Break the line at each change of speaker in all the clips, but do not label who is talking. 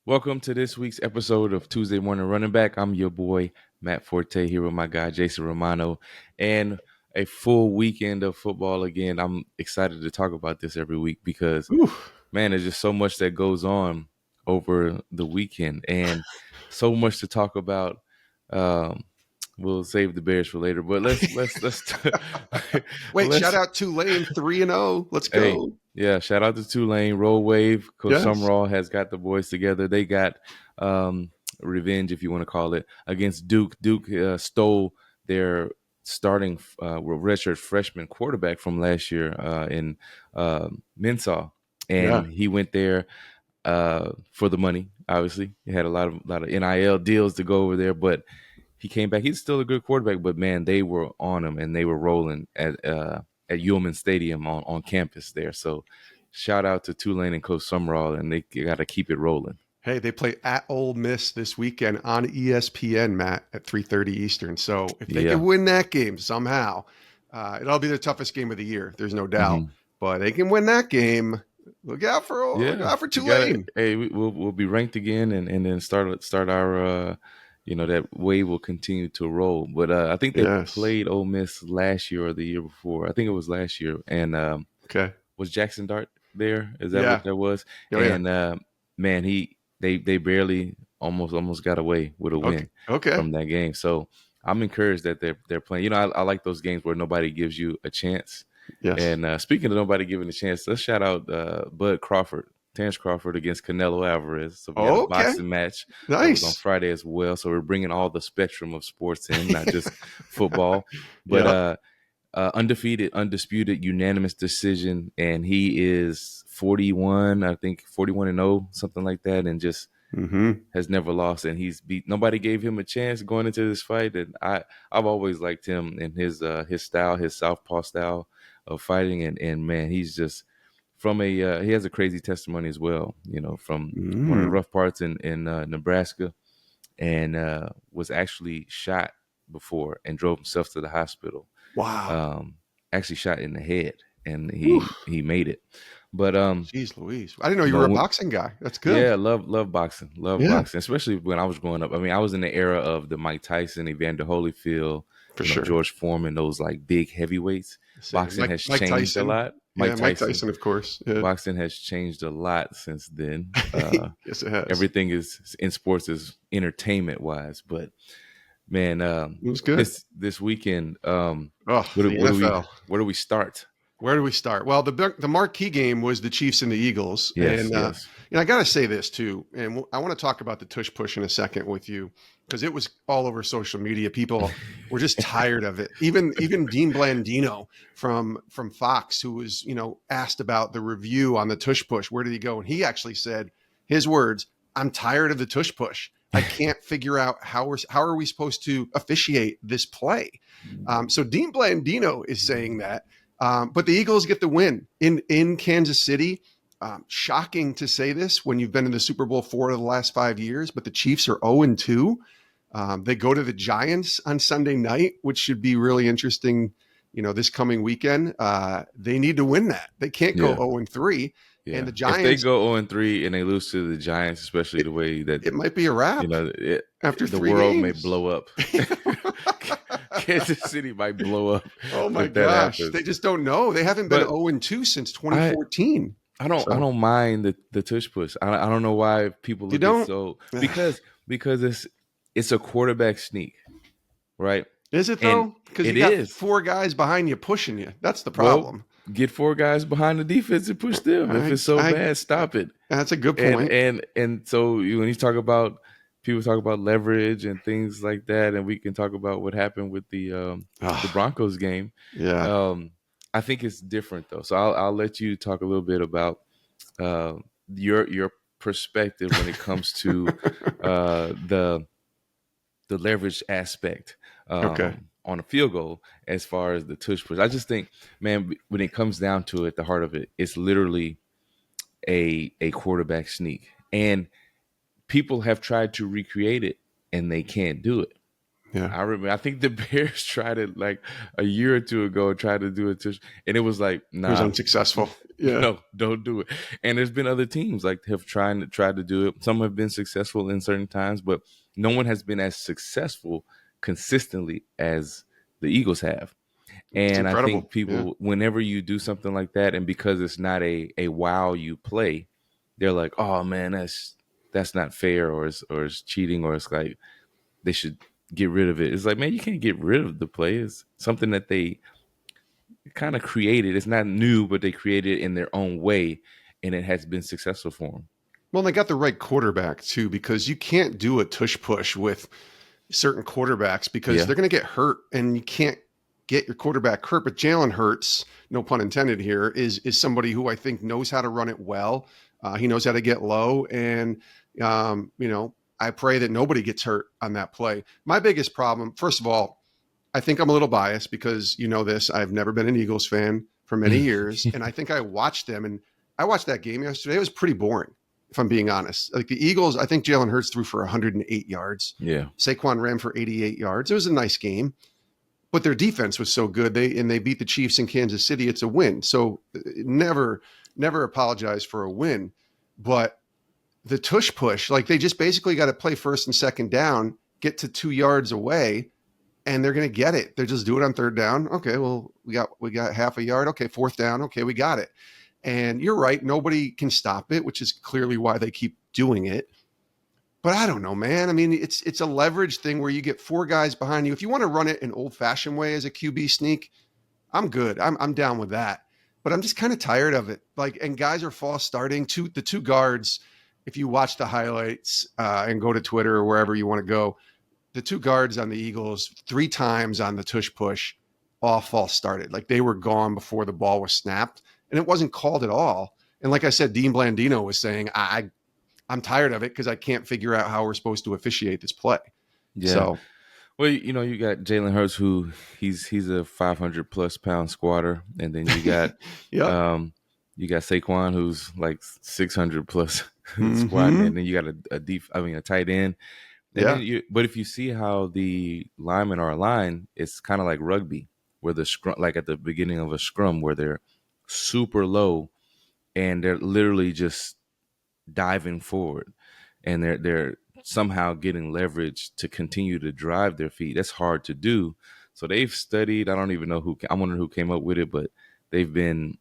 Welcome to this week's episode of Tuesday Morning Running Back. I'm your boy, Matt Forte, here with my guy, Jason Romano, and a full weekend of football again. I'm excited to talk about this every week because,
Ooh.
man, there's just so much that goes on over the weekend and so much to talk about. Um, we'll save the Bears for later, but let's
Wait, shout
let's
out Tulane 3-0. Let's
hey,
go.
yeah, shout out to Tulane, Roll Wave. Coach
Yes.
Summerall has got the boys together. They got revenge, if you want to call it, against Duke. Duke stole their starting redshirt freshman quarterback from last year in Mensah,
Yeah.
and he went there for the money. Obviously, he had a lot of NIL deals to go over there, but he came back. He's still a good quarterback, but man, they were on him and they were rolling at Ullman Stadium on campus there. So shout out to Tulane and Coach Summerall, and they got to keep it rolling.
Hey, they play at Ole Miss this weekend on ESPN, Matt, at 3:30 Eastern. So if they
Yeah.
can win that game somehow, it'll be the toughest game of the year. There's no doubt.
Mm-hmm.
But they can win that game. Look out for
You got it.
Tulane.
Hey, we'll be ranked again, and then start our that wave will continue to roll. But I think they
Yes.
played Ole Miss last year or the year before. I think it was last year, and
Okay.
was Jackson Dart there? Is that what
Yeah.
that was?
Oh, yeah.
And man, they barely almost got away with a
Okay.
win
Okay.
from that game. So I'm encouraged that they're playing. I like those games where nobody gives you a chance.
Yes.
And speaking of nobody giving a chance, let's shout out Bud Crawford, Terrence Crawford against Canelo Alvarez. So we had a
Okay.
boxing match that was on
Nice.
Friday as well. So we're bringing all the spectrum of sports in, not just football, but
Yep.
undefeated, undisputed, unanimous decision, and he is 41, I think 41-0, something like that, and just
Mm-hmm.
has never lost. And he's beat. Nobody gave him a chance going into this fight, and I've always liked him and his style, his southpaw style of fighting, and man, he's just from he has a crazy testimony as well. From one of the
Mm.
rough parts in Nebraska, and was actually shot before and drove himself to the hospital.
Wow.
Actually shot in the head, and
Whew.
he made it. But
Jeez Louise. I didn't know you were a
but
boxing guy. That's good.
yeah, love boxing,
Yeah,
especially when I was growing up. I mean, I was in the era of the Mike Tyson, Evander Holyfield,
for sure.
George Foreman, those like big heavyweights.
Same.
Boxing
Mike,
has
Mike
changed a
Tyson.
lot.
Yeah,
Mike
Mike
Tyson,
Tyson, of course. Yeah.
boxing has changed a lot since then.
Yes, it has.
Everything is in sports is entertainment wise, but man,
It was good.
this weekend,
Oh, the NFL.
where do we start?
Where do we start? Well, the marquee game was the Chiefs and the Eagles,
Yes, yes.
and I got to say this too, and I want to talk about the Tush Push in a second with you because it was all over social media. People were just tired of it. Even Dean Blandino from Fox, who was asked about the review on the Tush Push, where did he go? And he actually said his words: "I'm tired of the Tush Push. I can't figure out how are we supposed to officiate this play." So Dean Blandino is saying that. But the Eagles get the win in Kansas City. Shocking to say this when you've been in the Super Bowl 4 of the last 5 years, but the Chiefs are 0-2. They go to the Giants on Sunday night, which should be really interesting. This coming weekend, they need to win that. They can't go
Yeah.
0-3.
Yeah.
And the
If they
Giants,
go 0-3 and they lose to the Giants, especially the way that
it might be a wrap after
the
3
world may
games.
blow up. Kansas City might blow up.
Oh my
if that
gosh,
happens.
they just don't know. They haven't been
But
0-2 since 2014.
I don't mind the tush push. I don't know why people
You
look at
don't?
so because it's a quarterback sneak, right?
Is it
And
though? Because you
it
got
is.
4 guys behind you pushing you. That's the
Well,
problem.
get 4 guys behind the defense and push them. If it's so bad, stop it.
That's a good point.
And so when you talk about people talk about leverage and things like that, and we can talk about what happened with the Broncos game.
Yeah.
I think it's different though. So I'll let you talk a little bit about your perspective when it comes to the leverage aspect
Okay.
on a field goal as far as the tush push. I just think, man, when it comes down to it, the heart of it, it's literally a quarterback sneak. And people have tried to recreate it and they can't do it.
Yeah.
I remember, I think the Bears tried it like a year or two ago, tried to do it, and it was like,
It was
nah,
unsuccessful. Yeah.
No, don't do it. And there's been other teams like have tried to do it. Some have been successful in certain times, but no one has been as successful consistently as the Eagles have.
It's
And I think
incredible. Yeah.
people, whenever you do something like that, and because it's not a wow you play, they're like, oh man, that's not fair, or it's cheating, or it's like they should get rid of it. It's like, man, you can't get rid of the play. It's something that they kind of created. It's not new, but they created it in their own way, and it has been successful for them.
Well, they got the right quarterback too, because you can't do a tush push with certain quarterbacks because
Yeah,
they're going to get hurt, and you can't get your quarterback hurt. But Jalen Hurts, no pun intended here, is somebody who I think knows how to run it well. He knows how to get low, and I pray that nobody gets hurt on that play. My biggest problem, first of all, I think I'm a little biased because you know this. I've never been an Eagles fan for many years, and I think I watched them, and I watched that game yesterday. It was pretty boring, if I'm being honest. Like the Eagles, I think Jalen Hurts threw for 108 yards.
yeah,
Saquon ran for 88 yards. It was a nice game, but their defense was so good. They beat the Chiefs in Kansas City. It's a win. So never apologize for a win. But the tush push, like they just basically got to play first and second down, get to 2 yards away, and they're going to get it. They're just do it on third down. Okay, well, we got half a yard. Okay, fourth down. Okay, we got it. And you're right, nobody can stop it, which is clearly why they keep doing it. But I don't know, man. I mean, it's a leverage thing where you get 4 guys behind you. If you want to run it an old-fashioned way as a QB sneak, I'm good. I'm down with that. But I'm just kind of tired of it. Like, and guys are false starting. The 2 guards, if you watch the highlights and go to Twitter or wherever you want to go, the 2 guards on the Eagles 3 times on the tush push all false started. Like they were gone before the ball was snapped, and it wasn't called at all. And like I said, Dean Blandino was saying, I'm tired of it because I can't figure out how we're supposed to officiate this play.
yeah.
So
Well, you got Jalen Hurts, who he's a 500 plus pound squatter, and then
yep.
um you got Saquon, who's like 600 plus squatting,
Mm-hmm.
and then you got a tight end. And
Yeah.
then but if you see how the linemen are aligned, it's kind of like rugby, where the scrum, like at the beginning of a scrum, where they're super low and they're literally just diving forward, and they're somehow getting leverage to continue to drive their feet. That's hard to do. So they've studied. I don't even know who. I'm wondering who came up with it, but they've been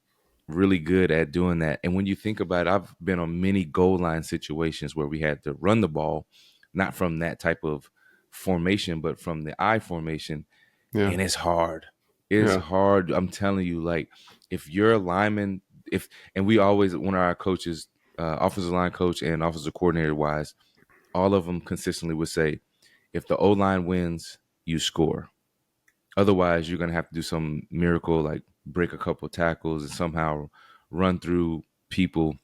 really good at doing that. And when you think about it, I've been on many goal line situations where we had to run the ball, not from that type of formation, but from the I formation,
Yeah.
and it's hard. It's
Yeah.
hard. I'm telling you, like if you're a lineman, if and we always one of our coaches, offensive line coach and offensive coordinator wise, all of them consistently would say, if the O line wins, you score. Otherwise, you're gonna have to do some miracle like break a couple tackles and somehow run through people,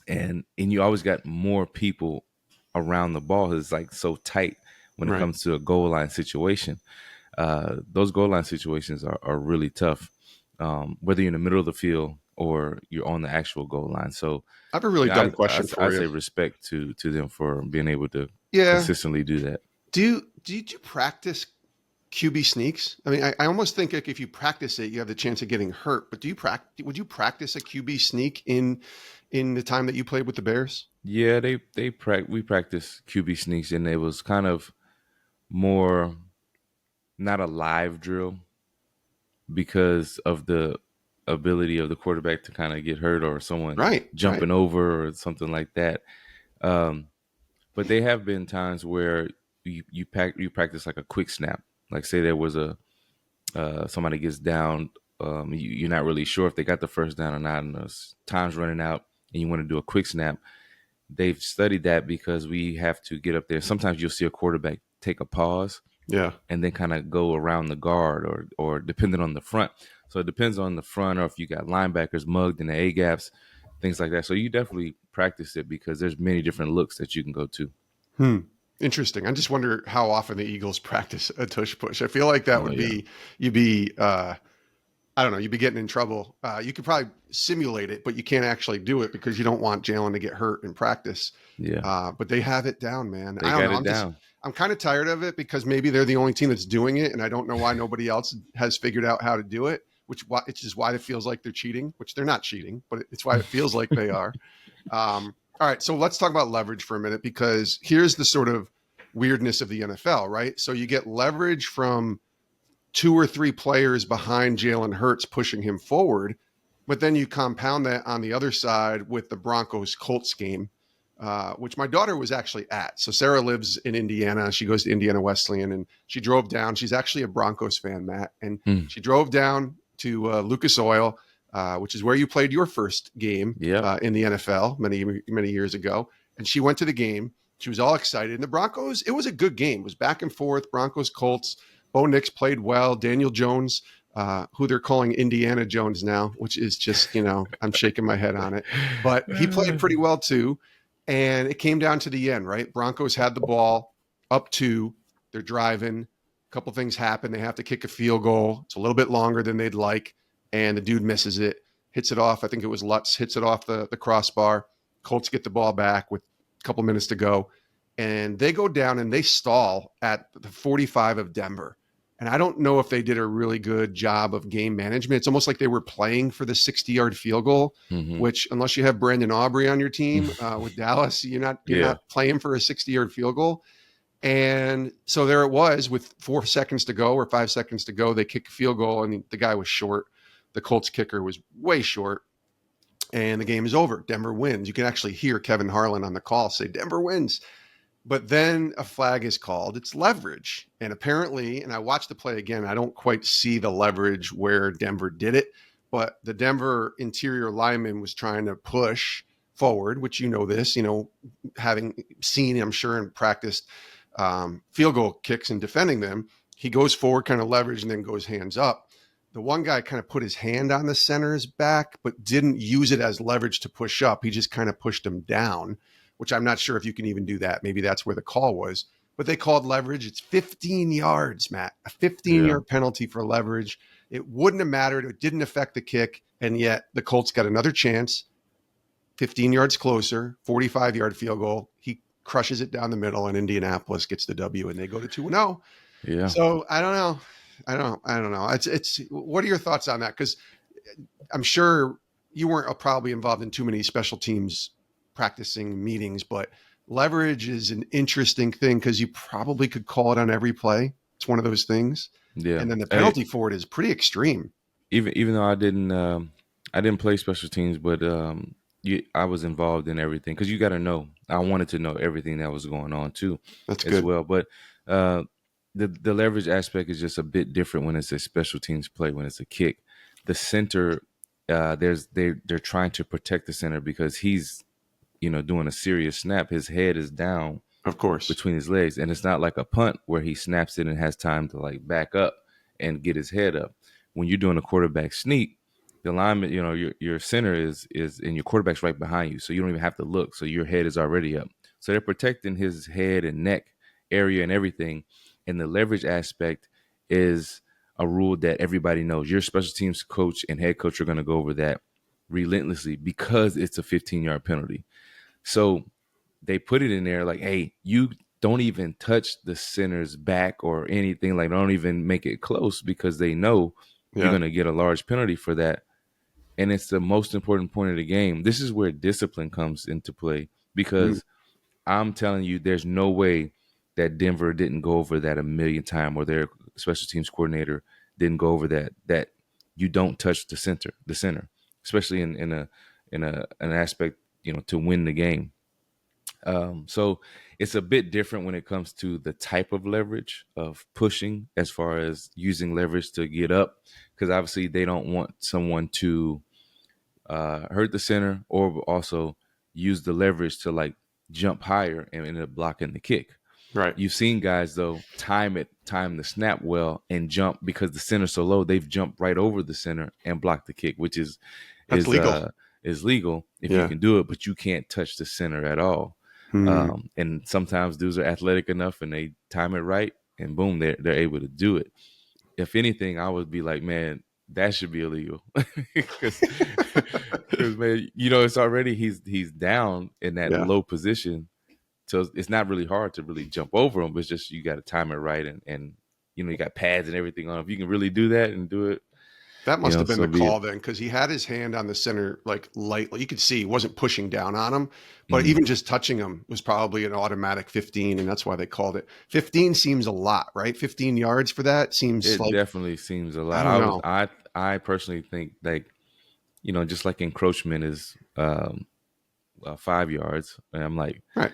and you always got more people around the ball. It's like so tight when it
Right.
comes to a goal line situation. Those goal line situations are really tough, whether you're in the middle of the field or you're on the actual goal line. So,
I have a really dumb
I
question
I
for you.
say respect to them for being able to
Yeah.
consistently do that.
Do you practice QB sneaks? I mean, I almost think like if you practice it, you have the chance of getting hurt. But would you practice a QB sneak in the time that you played with the Bears?
Yeah, we practice QB sneaks, and it was kind of more not a live drill because of the ability of the quarterback to kind of get hurt or someone
Right. Right.
jumping over or something like that. Um, but they have been times where you practice like a quick snap. Like say there was a somebody gets down, you're not really sure if they got the first down or not, and time's running out, and you want to do a quick snap. They've studied that because we have to get up there. Sometimes you'll see a quarterback take a pause
Yeah.
and then kind of go around the guard, or depending on the front. So it depends on the front, or if you got linebackers mugged in the A gaps, things like that. So you definitely practice it because there's many different looks that you can go to.
Hmm. Interesting. I just wonder how often the Eagles practice a tush push. I feel like that
Oh
would
yeah,
be you'd be I don't know, you'd be getting in trouble. You could probably simulate it, but you can't actually do it because you don't want Jalen to get hurt in practice.
yeah,
But they have it down, man.
they
I don't
got
know.
it down.
I'm kind of tired of it because maybe they're the only team that's doing it, and I don't know why nobody else has figured out how to do it. which is why it feels like they're cheating, which they're not cheating, but it's why it feels like they are. All right, so let's talk about leverage for a minute, because here's the sort of weirdness of the NFL, right? So you get leverage from 2 or 3 players behind Jalen Hurts pushing him forward, but then you compound that on the other side with the Broncos Colts game, which my daughter was actually at. So Sarah lives in Indiana. She goes to Indiana Wesleyan, and she drove down. She's actually a Broncos fan, Matt, and
Hmm.
she drove down to Lucas Oil, which is where you played your first game
Yep.
in the NFL many years ago. And she went to the game. She was all excited. And the Broncos, it was a good game. It was back and forth. Broncos Colts. Bo Nix played well. Daniel Jones, who they're calling Indiana Jones now, which is just, I'm shaking my head on it. But he played pretty well too. And it came down to the end, right? Broncos had the ball up 2. They're driving. A couple things happen. They have to kick a field goal. It's a little bit longer than they'd like. And the dude misses it, hits it off. I think it was Lutz, hits it off the crossbar. Colts get the ball back with a couple minutes to go. And they go down and they stall at the 45 of Denver. And I don't know if they did a really good job of game management. It's almost like they were playing for the 60-yard field goal,
Mm-hmm.
which, unless you have Brandon Aubrey on your team with Dallas, you're
Yeah.
not playing for a 60-yard field goal. And so there it was with 4 seconds to go or 5 seconds to go. They kick a field goal, and the guy was short. The Colts kicker was way short, and the game is over. Denver wins. You can actually hear Kevin Harlan on the call say, Denver wins. But then a flag is called. It's leverage. And apparently, and I watched the play again, I don't quite see the leverage where Denver did it, but the Denver interior lineman was trying to push forward, which this, having seen, I'm sure, and practiced field goal kicks and defending them. He goes forward, kind of leverage, and then goes hands up. The one guy kind of put his hand on the center's back, but didn't use it as leverage to push up. He just kind of pushed him down, which I'm not sure if you can even do that. Maybe that's where the call was. But they called leverage. It's 15 yards, Matt. A 15-yard penalty for leverage. It wouldn't have mattered. It didn't affect the kick. And yet the Colts got another chance, 15 yards closer, 45-yard field goal. He crushes it down the middle, and Indianapolis gets the W, and they go to 2-0.
Yeah.
So I don't know. I don't know. It's what are your thoughts on that? Because I'm sure you weren't probably involved in too many special teams practicing meetings, but leverage is an interesting thing because you probably could call it on every play. It's one of those things.
Yeah.
And then the penalty for it is pretty extreme.
Even though I didn't play special teams, but I was involved in everything because you got to know. I wanted to know everything that was going on too.
That's
as
good.
well. But the leverage aspect is just a bit different when it's a special teams play. When it's a kick, the center, they're trying to protect the center because he's doing a serious snap. His head is down,
of course,
between his legs, and it's not like a punt where he snaps it and has time to like back up and get his head up. When you're doing a quarterback sneak, the lineman, your center is and your quarterback's right behind you, so you don't even have to look. So your head is already up. So they're protecting his head and neck area and everything. And the leverage aspect is a rule that everybody knows. Your special teams coach and head coach are going to go over that relentlessly because it's a 15-yard penalty. So they put it in there like, hey, you don't even touch the center's back or anything. Like, don't even make it close because they know you're going to get a large penalty for that. And it's the most important point of the game. This is where discipline comes into play because I'm telling you, there's no way that Denver didn't go over that a million times, or their special teams coordinator didn't go over that you don't touch the center, especially in an aspect, to win the game. So it's a bit different when it comes to the type of leverage of pushing as far as using leverage to get up, because obviously they don't want someone to hurt the center or also use the leverage to like jump higher and end up blocking the kick.
Right.
You've seen guys though time the snap well and jump because the center's so low, they've jumped right over the center and blocked the kick, which is legal if you can do it, but you can't touch the center at all. And sometimes dudes are athletic enough and they time it right, and boom, they're able to do it. If anything, I would be like, man, that should be illegal because man, it's already he's down in that low position, so it's not really hard to really jump over him. It's just you got to time it right, and you got pads and everything on. If you can really do that and do it,
That must have been
So
the
be it.
call then, because he had his hand on the center like lightly. You could see he wasn't pushing down on him, but
Mhm.
even just touching him was probably an automatic 15, and that's why they called it. 15 seems a lot, right? 15 yards for that seems
It
like,
definitely seems a
I
lot.
don't know.
I personally think like, just like encroachment is 5 yards, and I'm like,
Right.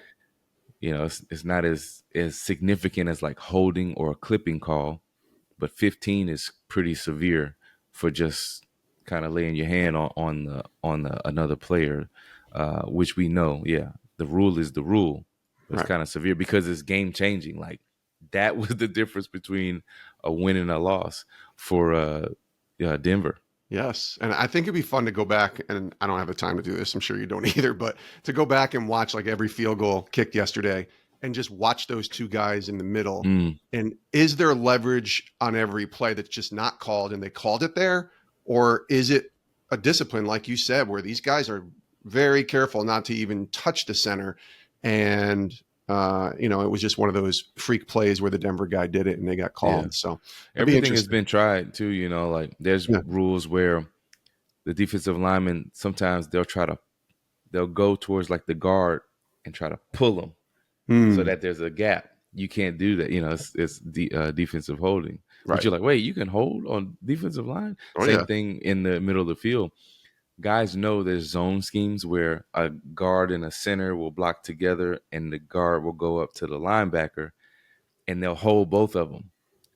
it's not as significant as like holding or a clipping call, but 15 is pretty severe for just kind of laying your hand on another player, which we know, yeah, the rule is the rule, but it's
Right.
kind of severe because it's game changing. Like that was the difference between a win and a loss for Denver.
Yes. And I think it'd be fun to go back, and I don't have the time to do this. I'm sure you don't either, but to go back and watch like every field goal kicked yesterday and just watch those two guys in the middle.
Mm,
And is there leverage on every play that's just not called and they called it there? Or is it a discipline, like you said, where these guys are very careful not to even touch the center? And, it was just one of those freak plays where the Denver guy did it and they got
yeah,
called. So it'd be
everything has
interesting.
been tried too. Like there's
Yeah.
rules where the defensive linemen sometimes they'll go towards like the guard and try to pull them so
Hmm.
that there's a gap. You can't do that. It's defensive holding. But
Right.
you're like, wait, you can hold on defensive line?
Oh,
Same
yeah.
thing in the middle of the field. Guys know there's zone schemes where a guard and a center will block together and the guard will go up to the linebacker and they'll hold both of them.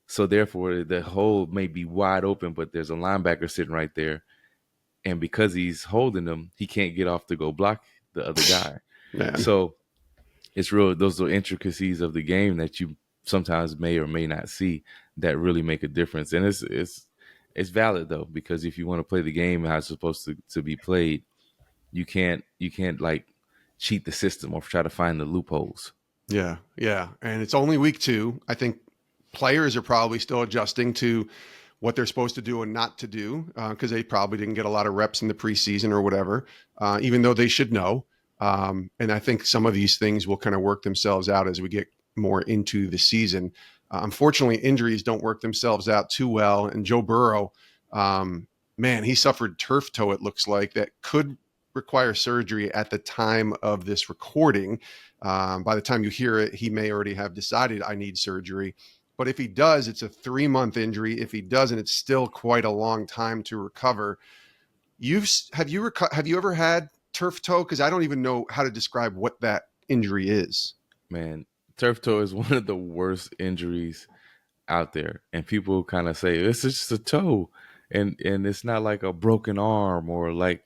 So therefore, the hole may be wide open, but there's a linebacker sitting right there. And because he's holding them, he can't get off to go block the other guy.
Man.
So it's real. Those are intricacies of the game that you sometimes may or may not see that really make a difference. And it's valid though, because if you want to play the game how it's supposed to be played, you can't like cheat the system or try to find the loopholes.
Yeah. Yeah. And it's only week 2. I think players are probably still adjusting to what they're supposed to do and not to do, because they probably didn't get a lot of reps in the preseason or whatever, even though they should know. And I think some of these things will kind of work themselves out as we get more into the season. Unfortunately, injuries don't work themselves out too well. And Joe Burrow, man, he suffered turf toe, it looks like, that could require surgery at the time of this recording. By the time you hear it, he may already have decided, I need surgery. But if he does, it's a 3-month injury. If he doesn't, it's still quite a long time to recover. Have you ever had turf toe? Because I don't even know how to describe what that injury is.
Man, turf toe is one of the worst injuries out there, and people kind of say it's just a toe, and it's not like a broken arm or like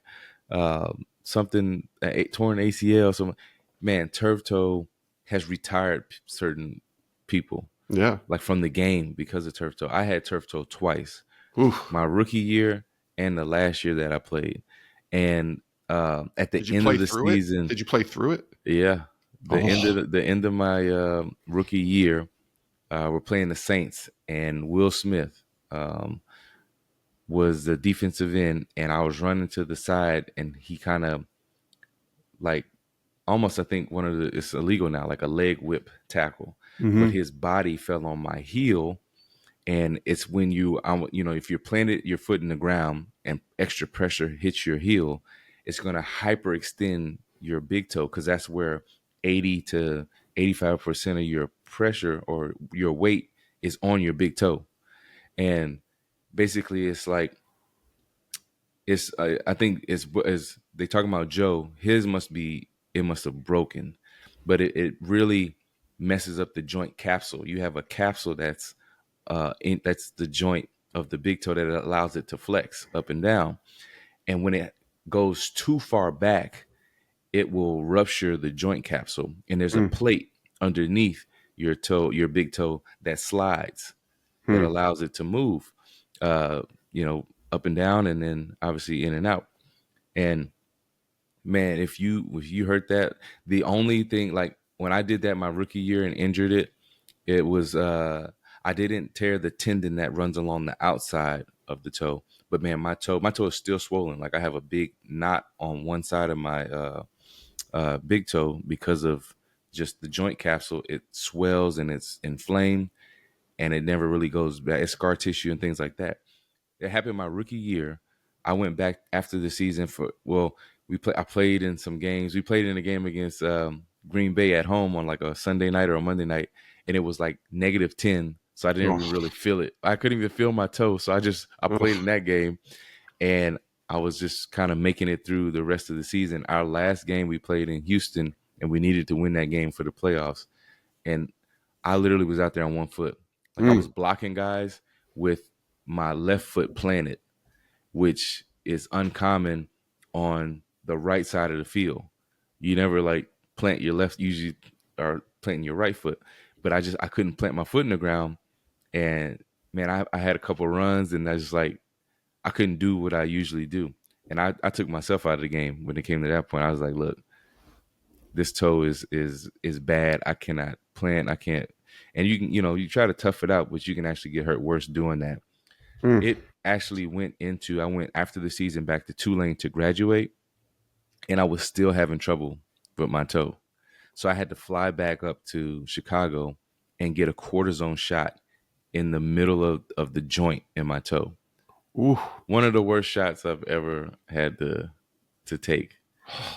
something a torn ACL. So, man, turf toe has retired certain people
Yeah.
like from the game because of turf toe. I had turf toe twice,
Oof.
my rookie year and the last year that I played, and at the
Did you
end of
play
the
through it?
season,
Did you play through it?
yeah,
Oh.
the end of my rookie year. We're playing the Saints, and Will Smith was the defensive end, and I was running to the side, and he kind of like almost, I think one of the it's illegal now, like a leg whip tackle, but
Mm-hmm.
his body fell on my heel, and it's when if you're planted your foot in the ground and extra pressure hits your heel, it's going to hyperextend your big toe because that's where 80 to 85% of your pressure or your weight is on your big toe. And basically it's like I think it's as they talking about Joe, his must have broken, but it really messes up the joint capsule. You have a capsule that's the joint of the big toe that allows it to flex up and down. And when it goes too far back, it will rupture the joint capsule. And there's a plate underneath your big toe that slides, that
Mm-hmm.
allows it to move, uh, up and down, and then obviously in and out. And man, if you hurt that, the only thing like when I did that my rookie year and injured it, it was I didn't tear the tendon that runs along the outside of the toe, but man, my toe is still swollen. Like I have a big knot on one side of my big toe because of just the joint capsule. It swells and it's inflamed, and it never really goes back. It's scar tissue and things like that. It happened my rookie year. I went back after the season for well, I played in some games. We played in a game against Green Bay at home on like a Sunday night or a Monday night, and it was like -10. So I didn't even
Oh,
really feel it. I couldn't even feel my toe. So I played in
oh.
that game, and I was just kind of making it through the rest of the season. Our last game we played in Houston, and we needed to win that game for the playoffs. And I literally was out there on one foot. Like I was
Mm.
blocking guys with my left foot planted, which is uncommon on the right side of the field. You never like plant your left, usually are planting your right foot. But I couldn't plant my foot in the ground. And man, I had a couple runs and I just like I couldn't do what I usually do. And I took myself out of the game when it came to that point. I was like, look, this toe is bad. I cannot plant. I can't. And you can, you try to tough it out, but you can actually get hurt worse doing that.
Mm.
It actually I went after the season back to Tulane to graduate, and I was still having trouble with my toe. So I had to fly back up to Chicago and get a cortisone shot in the middle of the joint in my toe.
Ooh.
One of the worst shots I've ever had to take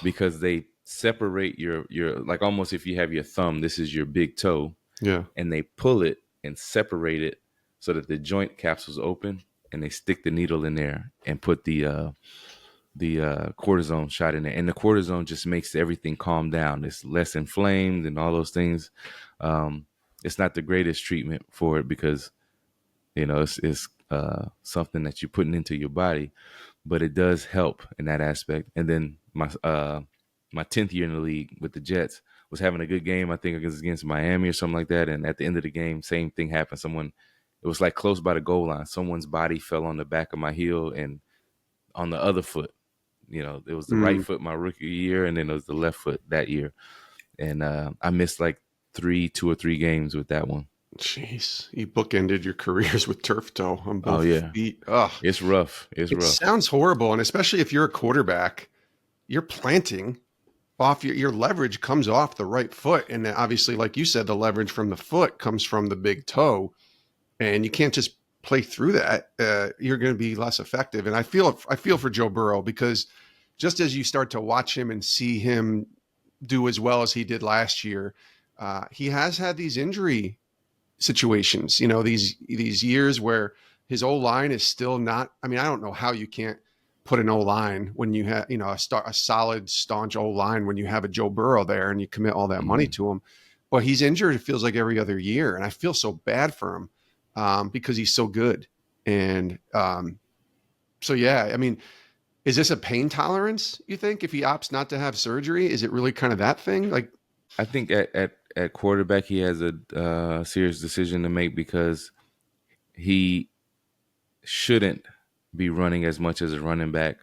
because they separate your like almost if you have your thumb, this is your big toe,
Yeah.
and they pull it and separate it so that the joint capsule's open, and they stick the needle in there and put the cortisone shot in there, and the cortisone just makes everything calm down. It's less inflamed and all those things. It's not the greatest treatment for it because it's something that you're putting into your body, but it does help in that aspect. And then my 10th year in the league with the Jets was having a good game. I think it was against Miami or something like that. And at the end of the game, same thing happened. It was like close by the goal line. Someone's body fell on the back of my heel and on the other foot. It was the right
Mm.
foot my rookie year, and then it was the left foot that year. And I missed like 2 or 3 games with that one.
Jeez, you bookended your careers with turf toe on
Oh
both
yeah,
feet. Ugh,
it's rough. It's
it
rough.
sounds horrible, and especially if you're a quarterback, you're planting off your leverage comes off the right foot, and then obviously, like you said, the leverage from the foot comes from the big toe, and you can't just play through that. You're going to be less effective, and I feel for Joe Burrow because just as you start to watch him and see him do as well as he did last year, he has had these injury situations, these years where his O line is still not. I mean, I don't know how you can't put an O line when you have, a solid, staunch O line when you have a Joe Burrow there and you commit all that money
Mm-hmm.
to him. But he's injured, it feels like every other year. And I feel so bad for him because he's so good. And so, yeah, I mean, is this a pain tolerance, you think, if he opts not to have surgery? Is it really kind of that thing? Like,
I think at quarterback he has a serious decision to make because he shouldn't be running as much as a running back,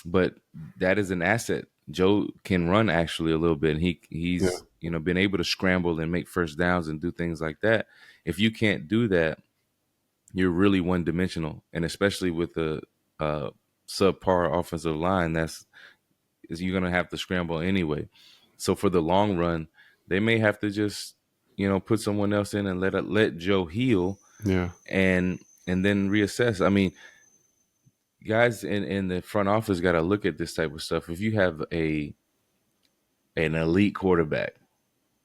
but that is an asset. Joe can run actually a little bit, and
yeah,
he's been able to scramble and make first downs and do things like that. If you can't do that, you're really one dimensional, and especially with a subpar offensive line, you're gonna have to scramble anyway. So for the long run, they may have to just put someone else in and let Joe heal
yeah,
and then reassess. I mean, guys in the front office got to look at this type of stuff. If you have an elite quarterback,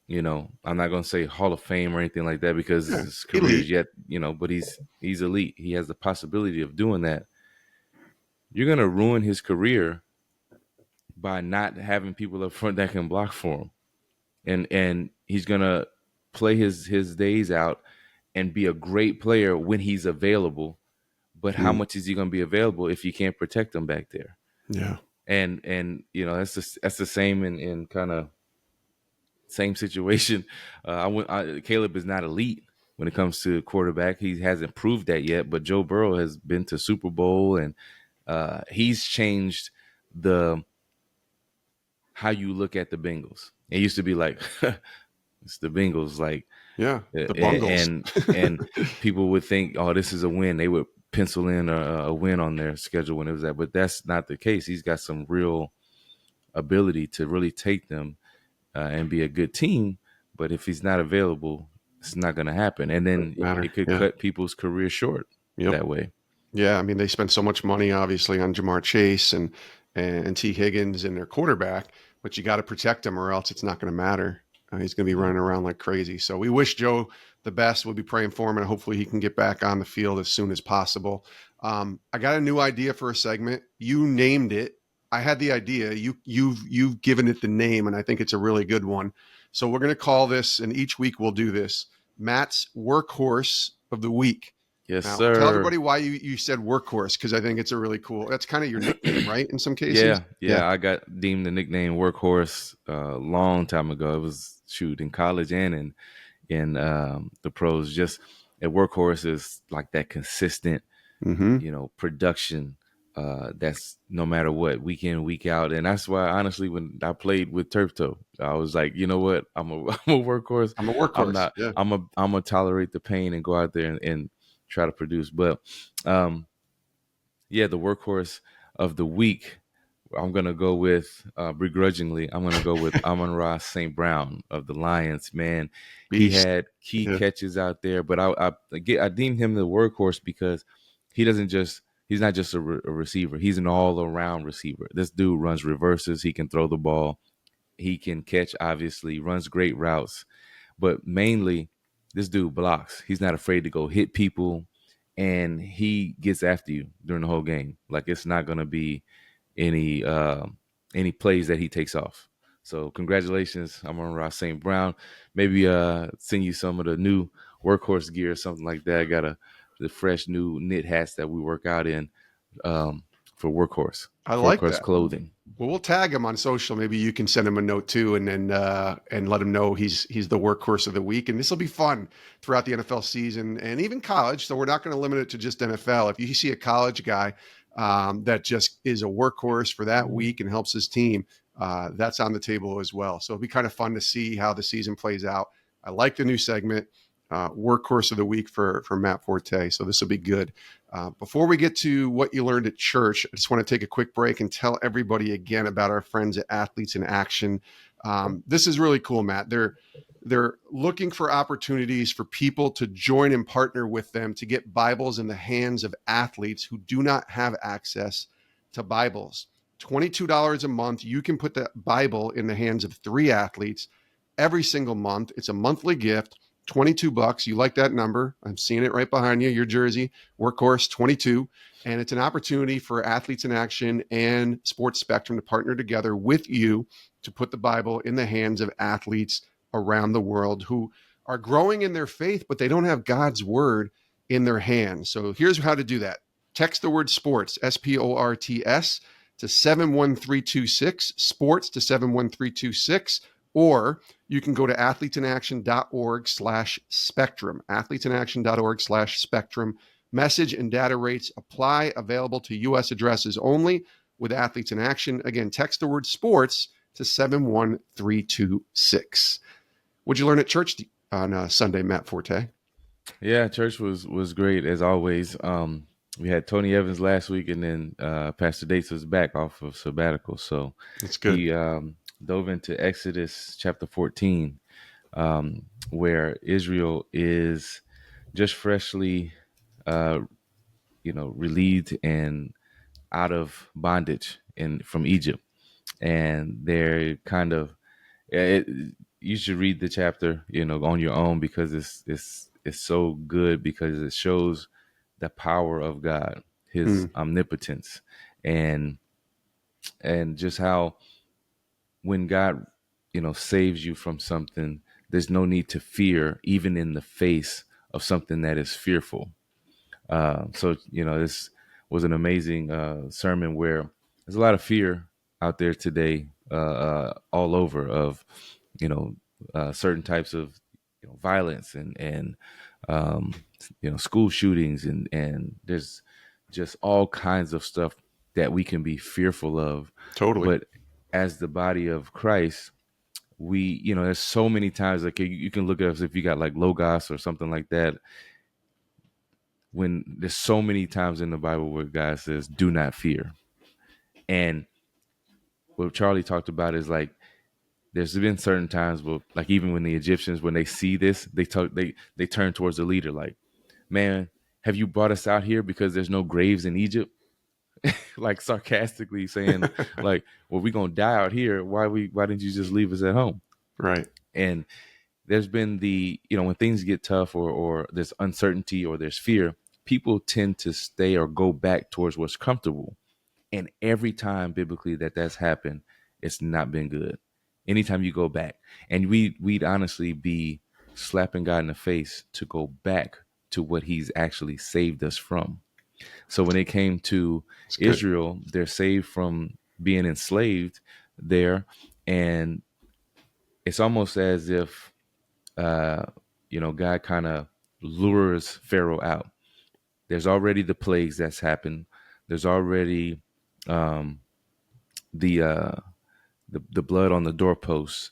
I'm not going to say Hall of Fame or anything like that because
yeah,
his career is
elite.
yet, but he's elite. He has the possibility of doing that. You're going to ruin his career by not having people up front that can block for him. And he's going to play his days out and be a great player when he's available. But how
Mm,
much is he going to be available if you can't protect him back there?
yeah,
And that's the same in kind of same situation. Caleb is not elite when it comes to quarterback. He hasn't proved that yet, but Joe Burrow has been to Super Bowl, and he's changed the how you look at the Bengals. It used to be like it's the Bengals, like
yeah. The Bungles.
and people would think, oh, this is a win. They would pencil in a win on their schedule when it was that, but that's not the case. He's got some real ability to really take them and be a good team. But if he's not available, it's not going to happen. And then
Doesn't matter.
it could
Yeah.
cut people's career short
Yep.
that way.
Yeah, I mean they spend so much money obviously on Jamar Chase and T Higgins and their quarterback, but you got to protect him or else it's not going to matter. He's going to be
Yeah.
running around like crazy. So we wish Joe the best. We'll be praying for him, and hopefully he can get back on the field as soon as possible. I got a new idea for a segment. You named it. I had the idea. You've given it the name, and I think it's a really good one. So we're going to call this, and each week we'll do this. Matt's workhorse of the week.
Yes,
Now, tell
sir.
everybody why you said workhorse because I think it's a really cool. That's kind of your nickname, right? In some cases,
Yeah,
yeah.
yeah. I got deemed the nickname Workhorse a long time ago. It was shoot in college and in the pros. Just at Workhorse is like that consistent,
Mm-hmm.
production. That's no matter what, week in, week out, and that's why honestly, when I played with Turf Toe, I was like, you know what, I'm a workhorse.
I'm a
I'm
workhorse.
not.
Yeah.
I'm gonna tolerate the pain and go out there and try to produce. But um, yeah, the workhorse of the week. I'm gonna go with begrudgingly. I'm gonna go with Amon-Ra St. Brown of the Lions. Man, he
Beast.
had key
Yeah.
catches out there, but I deemed him the workhorse because he doesn't just he's not just a receiver. He's an all around receiver. This dude runs reverses. He can throw the ball. He can catch. Obviously, runs great routes, but mainly this dude blocks. He's not afraid to go hit people, and he gets after you during the whole game. Like it's not gonna be any uh, any plays that he takes off. So congratulations, I'm on Ross St. Brown. Maybe send you some of the new workhorse gear or something like that. I got the fresh new knit hats that we work out in um, for
I like
workhorse
that.
clothing.
Well, we'll tag him on social. Maybe you can send him a note too, and then and let him know he's the workhorse of the week. And this will be fun throughout the NFL season and even college. So we're not going to limit it to just NFL. If you see a college guy that just is a workhorse for that week and helps his team, that's on the table as well. So it'll be kind of fun to see how the season plays out. I like the new segment, workhorse of the week for Matt Forte. So this will be good. Before we get to what you learned at church, I just want to take a quick break and tell everybody again about our friends at Athletes in Action. This is really cool, Matt. They're looking for opportunities for people to join and partner with them to get Bibles in the hands of athletes who do not have access to Bibles. $22 a month, you can put the Bible in the hands of 3 athletes every single month. It's a monthly gift. $22. You like that number? I'm seeing it right behind you. Your jersey, Workhorse 22. And it's an opportunity for Athletes in Action and Sports Spectrum to partner together with you to put the Bible in the hands of athletes around the world who are growing in their faith, but they don't have God's word in their hands. So here's how to do that. Text the word sports, SPORTS, to 71326, sports to 71326, or you can go to athletesinaction.org/spectrum, athletesinaction.org/spectrum. Message and data rates apply, available to U.S. addresses only with Athletes in Action. Again, text the word sports to 71326. What'd you learn at church on Sunday, Matt Forte?
Yeah, church was great as always. We had Tony Evans last week, and then Pastor Dates was back off of sabbatical, so
That's good.
he dove into Exodus chapter 14, where Israel is just freshly, uh, relieved and out of bondage in from Egypt, and they're kind of it, you should read the chapter, on your own because it's so good because it shows the power of God, His
Mm,
omnipotence, and just how when God, saves you from something, there's no need to fear, even in the face of something that is fearful. So this was an amazing sermon where there's a lot of fear out there today, all over of you know certain types of violence and um, school shootings and there's just all kinds of stuff that we can be fearful of.
totally.
But as the body of Christ, we there's so many times like you can look at us if you got like logos or something like that, when there's so many times in the Bible where God says, do not fear. And what Charlie talked about is like, there's been certain times where, like, even when the Egyptians, when they see this, they turn towards the leader, like, man, Have you brought us out here because there's no graves in Egypt? Like sarcastically saying, like, well, we're gonna die out here. Why didn't you just leave us at home?
Right.
And there's been when things get tough, or there's uncertainty or there's fear, people tend to stay or go back towards what's comfortable. And every time biblically that's happened, it's not been good. Anytime you go back, and we'd honestly be slapping God in the face to go back to what he's actually saved us from. So when it came to
It's good.
Israel, they're saved from being enslaved there. And it's almost as if, God kind of lures Pharaoh out. There's already the plagues that's happened. There's already um, the, uh, the blood on the doorposts,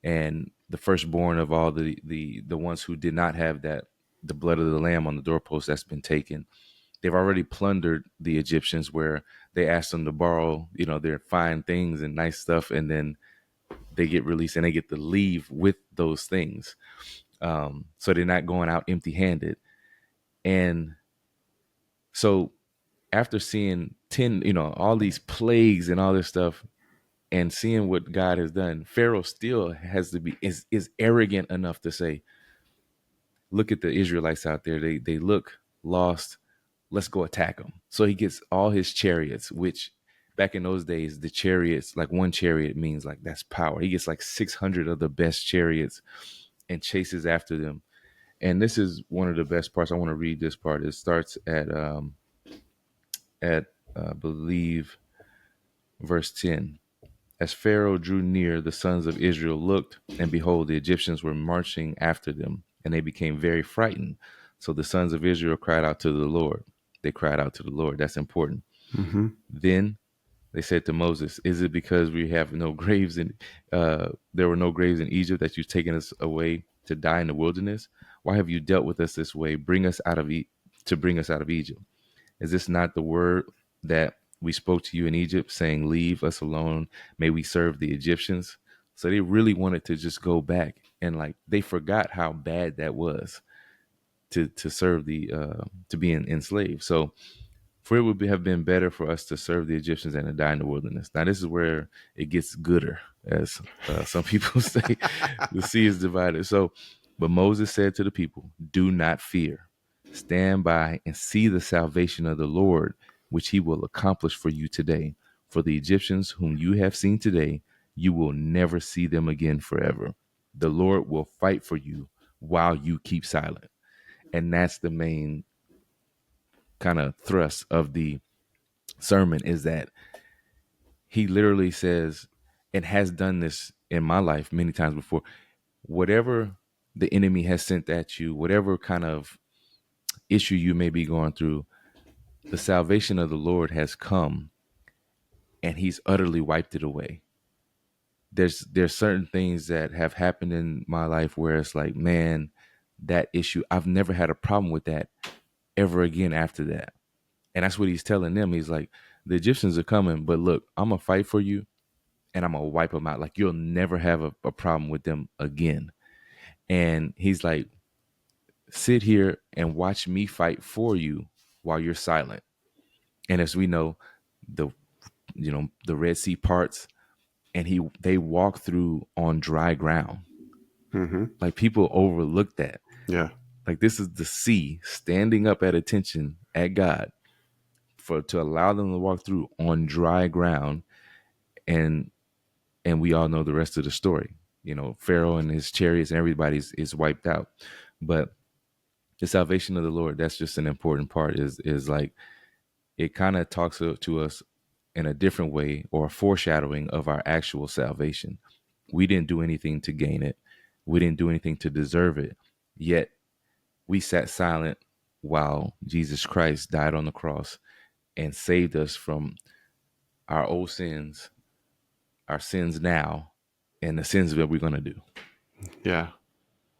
and the firstborn of all the ones who did not have that, the blood of the lamb on the doorpost that's been taken. They've already plundered the Egyptians, where they asked them to borrow, their fine things and nice stuff, and then they get released and they get to leave with those things. So they're not going out empty-handed. And so after seeing 10, all these plagues and all this stuff, and seeing what God has done, Pharaoh still has to be is arrogant enough to say, "Look at the Israelites out there. They look lost. Let's go attack them." So he gets all his chariots, which back in those days, the chariots, like one chariot means like that's power. He gets like 600 of the best chariots and chases after them. And this is one of the best parts. I want to read this part. It starts at I believe verse 10. As Pharaoh drew near, the sons of Israel looked, and behold, the Egyptians were marching after them, and they became very frightened. So the sons of Israel cried out to the Lord. They cried out to the Lord. That's important.
Mm-hmm.
Then they said to Moses, "Is it because we have no graves in there were no graves in Egypt that you've taken us away to die in the wilderness? Why have you dealt with us this way? To bring us out of Egypt. Is this not the word that we spoke to you in Egypt, saying, 'Leave us alone, may we serve the Egyptians'?" So they really wanted to just go back, and like they forgot how bad that was to serve to be enslaved. So for it would have been better for us to serve the Egyptians than to die in the wilderness. Now, this is where it gets gooder, as some people say. The sea is divided. So, but Moses said to the people, "Do not fear. Stand by and see the salvation of the Lord, which he will accomplish for you today. For the Egyptians whom you have seen today, you will never see them again forever. The Lord will fight for you while you keep silent." And that's the main kind of thrust of the sermon, is that he literally says, and has done this in my life many times before, whatever the enemy has sent at you, whatever kind of issue you may be going through, the salvation of the Lord has come and he's utterly wiped it away. There's certain things that have happened in my life where it's like, man, that issue, I've never had a problem with that ever again after that. And that's what he's telling them. He's like, the Egyptians are coming, but look, I'm gonna fight for you, and I'm gonna wipe them out. Like, you'll never have a problem with them again. And he's like, sit here and watch me fight for you while you're silent. And as we know, the the Red Sea parts, and they walk through on dry ground.
Mm-hmm.
Like, people overlook that.
Yeah.
Like, this is the sea standing up at attention at God to allow them to walk through on dry ground. And we all know the rest of the story. Pharaoh and his chariots and everybody is wiped out. But the salvation of the Lord, that's just an important part. Is like, it kind of talks to us in a different way, or a foreshadowing of our actual salvation. We didn't do anything to gain it. We didn't do anything to deserve it. Yet we sat silent while Jesus Christ died on the cross and saved us from our old sins, our sins now, and the sins that we're going to do.
Yeah.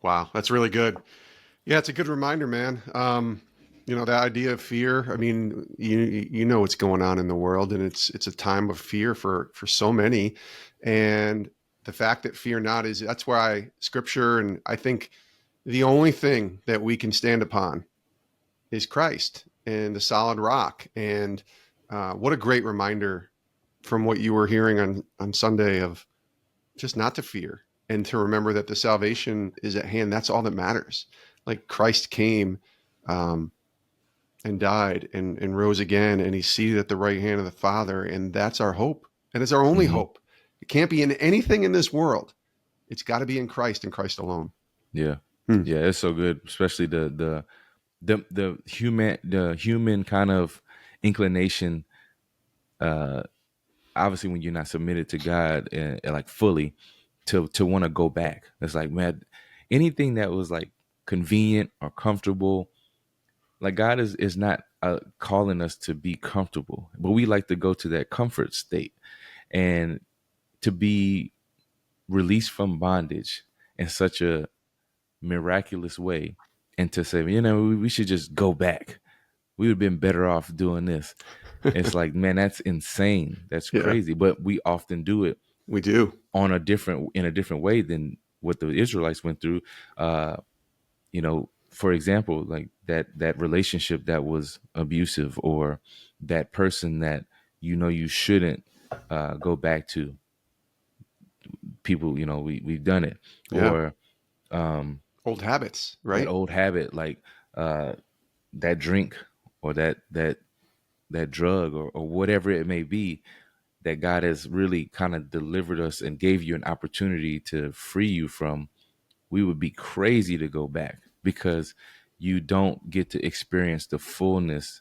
Wow. That's really good. Yeah. It's a good reminder, man. That idea of fear. I mean, you know what's going on in the world, and it's a time of fear for so many. And the fact that fear not that's why scripture, and I think the only thing that we can stand upon is Christ and the solid rock. And what a great reminder from what you were hearing on Sunday of just not to fear and to remember that the salvation is at hand. That's all that matters. Like Christ came um, and died and rose again, and he's seated at the right hand of the Father. And that's our hope. And it's our only
Hmm.
hope. It can't be in anything in this world. It's got to be in Christ and Christ alone.
Yeah,
Hmm.
yeah, it's so good, especially the human kind of inclination. Uh, Obviously, when you're not submitted to God and like fully, to want to go back. It's like, man, anything that was like convenient or comfortable, like God is not calling us to be comfortable, but we like to go to that comfort state and to be released from bondage in such a miraculous way, and to say, we should just go back. We would have been better off doing this. It's like, man, that's insane. That's
Yeah,
crazy. But we often do it
we do.
in a different way than what the Israelites went through. For example, like that relationship that was abusive, or that person that you shouldn't go back to. People, we've done it.
Yeah.
Or
Old habits,
that
right?
old habit, like that drink, or that drug, or whatever it may be, that God has really kind of delivered us and gave you an opportunity to free you from. We would be crazy to go back, because you don't get to experience the fullness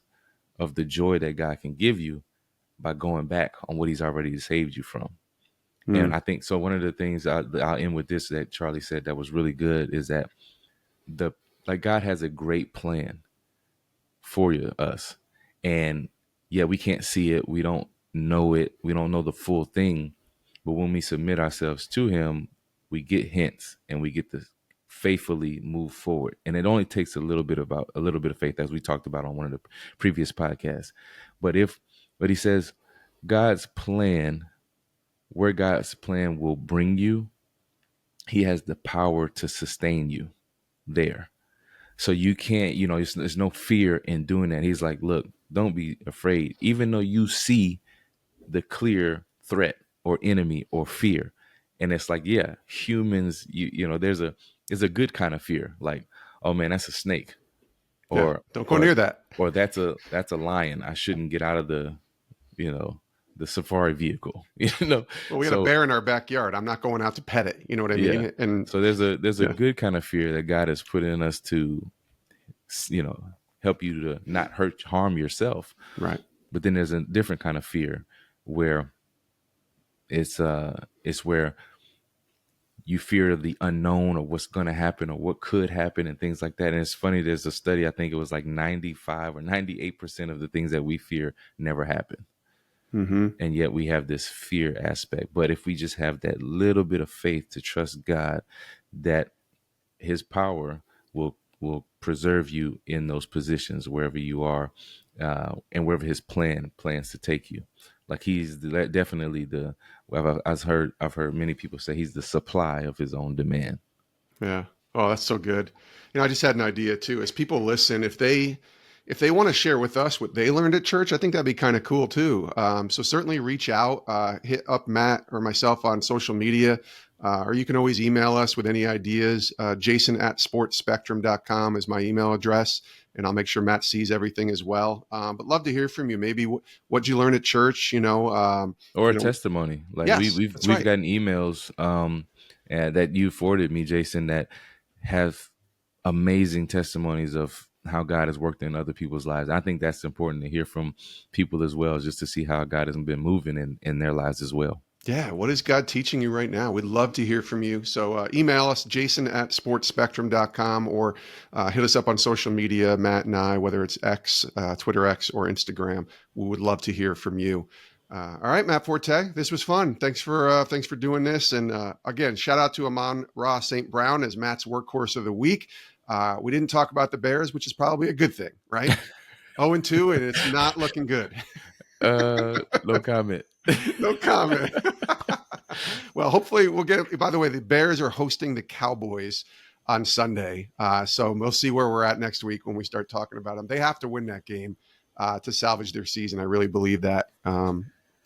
of the joy that God can give you by going back on what he's already saved you from.
Hmm.
And I think so. One of the things I'll end with this that Charlie said that was really good is that the like God has a great plan for us. And yeah, we can't see it. We don't know it. We don't know the full thing. But when we submit ourselves to him, we get hints, and we get to faithfully move forward. And it only takes a little bit of faith, as we talked about on one of the previous podcasts. But he says God's plan, where God's plan will bring you, he has the power to sustain you there. So you can't, there's no fear in doing that. He's like, look, don't be afraid, even though you see the clear threat or enemy or fear. And it's like, yeah, humans, there's a good kind of fear. Like, oh man, that's a snake,
Yeah.
or
Don't go
or
near that.
or that's a lion. I shouldn't get out of you know, the safari vehicle,
Well, we got a
So
bear in our backyard. I'm not going out to pet it. You know what I
yeah.
mean? And
So there's a
yeah,
good kind of fear that God has put in us to, you know, help you to not harm yourself.
right.
But then there's a different kind of fear where it's where you fear the unknown, or what's going to happen, or what could happen, and things like that. And it's funny, there's a study, I think it was like 95 or 98% of the things that we fear never happen.
Mm-hmm.
And yet we have this fear aspect. But if we just have that little bit of faith to trust God, that his power will preserve you in those positions wherever you are, and wherever his plans to take you. Like he's definitely the. I've heard many people say he's the supply of his own demand.
Yeah. Oh, that's so good. I just had an idea too. As people listen, if they want to share with us what they learned at church, I think that'd be kind of cool too. So certainly reach out, hit up Matt or myself on social media, or you can always email us with any ideas. Jason at sportspectrum.com is my email address, and I'll make sure Matt sees everything as well. But love to hear from you. Maybe what'd you learn at church?
Or a testimony. Like
Yes,
we've
that's
we've
right.
gotten emails and that you forwarded me, Jason, that have amazing testimonies of how God has worked in other people's lives. I think that's important to hear from people as well, just to see how God has been moving in their lives as well.
Yeah, what is God teaching you right now? We'd love to hear from you. So email us, Jason at sportspectrum.com, or hit us up on social media, Matt and I, whether it's X, Twitter X, or Instagram. We would love to hear from you. All right, Matt Forte, this was fun. Thanks for doing this. And again, shout out to Amon-Ra St. Brown as Matt's workhorse of the week. We didn't talk about the Bears, which is probably a good thing, right? 0-2, and it's not looking good.
No comment.
No comment. Well, hopefully we'll get. By the way, the Bears are hosting the Cowboys on Sunday. So we'll see where we're at next week when we start talking about them. They have to win that game to salvage their season. I really believe that.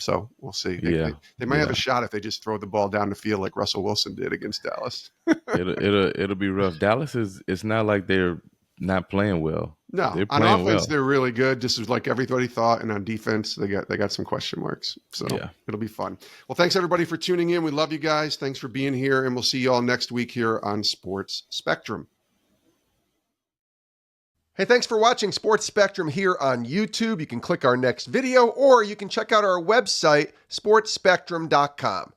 So we'll see. They might have a shot if they just throw the ball down the field like Russell Wilson did against Dallas.
It'll be rough. Dallas it's not like they're not playing well.
No,
they're
on
playing
offense
well.
they're really good, just as like everybody thought, and on defense they got some question marks. So it'll be fun. Well, thanks everybody for tuning in. We love you guys. Thanks for being here, and we'll see you all next week here on Sports Spectrum. Hey, thanks for watching Sports Spectrum here on YouTube. You can click our next video, or you can check out our website, sportsspectrum.com.